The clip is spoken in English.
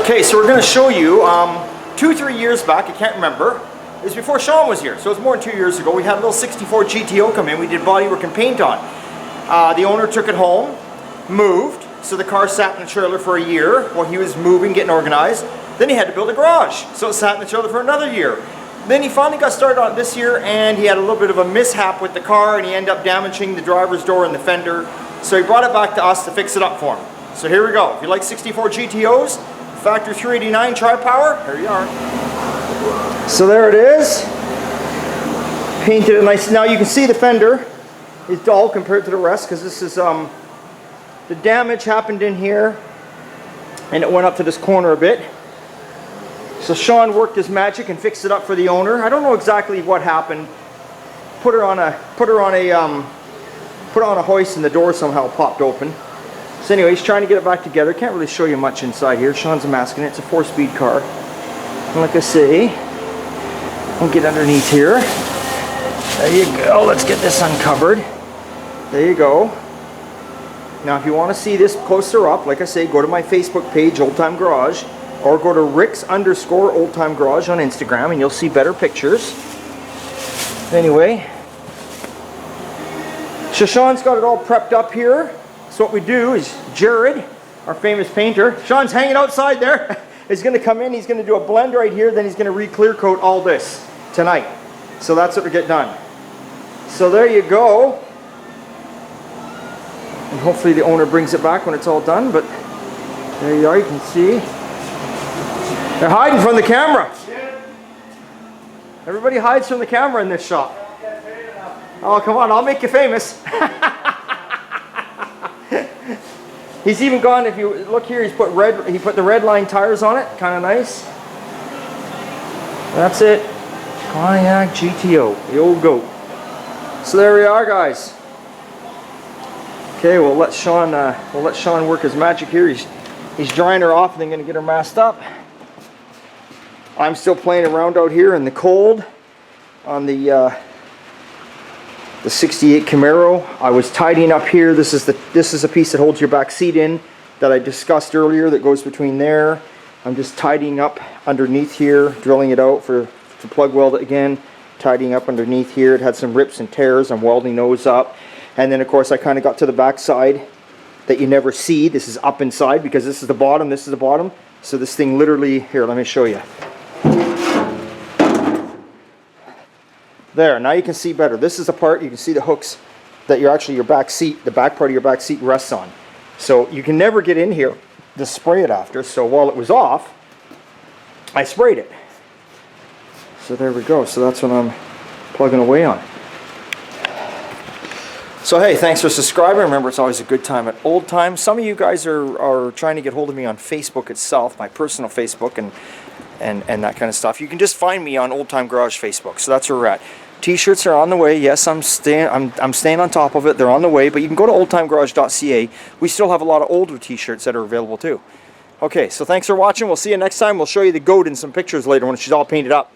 Okay, so we're going to show you 2-3 years back, I can't remember. It was before Sean was here, so it was more than 2 years ago. We had a little 64 GTO come in, we did bodywork and paint on. The owner took it home, moved, so the car sat in the trailer for a year while he was moving, getting organized. Then he had to build a garage, so it sat in the trailer for another year. Then he finally got started on it this year, and he had a little bit of a mishap with the car, and he ended up damaging the driver's door and the fender. So he brought it back to us to fix it up for him. So here we go. If you like 64 GTOs, factory 389 Tri-Power, here you are. So there it is. Painted it nice. Now you can see the fender is dull compared to the rest because this is the damage happened in here and it went up to this corner a bit. So Sean worked his magic and fixed it up for the owner. I don't know exactly what happened. Put her on a hoist and the door somehow popped open. So anyway, he's trying to get it back together. Can't really show you much inside here. Sean's masking it. It's a 4-speed car. And like I say, we'll get underneath here. There you go. Let's get this uncovered. There you go. Now if you want to see this closer up, like I say, go to my Facebook page, Old Time Garage, or go to Rick's_Old Time Garage on Instagram and you'll see better pictures. Anyway, so Sean's got it all prepped up here. So what we do is Jared, our famous painter, Sean's hanging outside there, is going to come in, he's going to do a blend right here, then he's going to re-clear coat all this tonight. So that's what we get done. So there you go. And hopefully the owner brings it back when it's all done, but there you are, you can see. They're hiding from the camera. Everybody hides from the camera in this shop. Oh, come on, I'll make you famous. He's even gone, if you look here, he put the red line tires on it, kind of nice. That's it. Pontiac GTO, the old goat. So there we are, guys. Okay, we'll let Sean work his magic here. He's drying her off and then gonna get her masked up. I'm still playing around out here in the cold on the 68 Camaro. I was tidying up here. This is a piece that holds your back seat in that I discussed earlier that goes between there. I'm just tidying up underneath here, drilling it out to plug weld it again, tidying up underneath here. It had some rips and tears. I'm welding those up. And then of course I kind of got to the back side that you never see. This is up inside because this is the bottom, this is the bottom. So this thing literally, here, let me show you. There, now you can see better. This is the part, you can see the hooks that your back seat, the back part of your back seat rests on. So you can never get in here to spray it after. So while it was off, I sprayed it. So there we go. So that's what I'm plugging away on. So hey, thanks for subscribing. Remember, it's always a good time at Old Time. Some of you guys are trying to get hold of me on Facebook itself, my personal Facebook and that kind of stuff. You can just find me on Old Time Garage Facebook. So that's where we're at. T-shirts are on the way. Yes, I'm staying on top of it. They're on the way, but you can go to oldtimegarage.ca. We still have a lot of older T-shirts that are available too. Okay, so thanks for watching. We'll see you next time. We'll show you the goat in some pictures later when she's all painted up.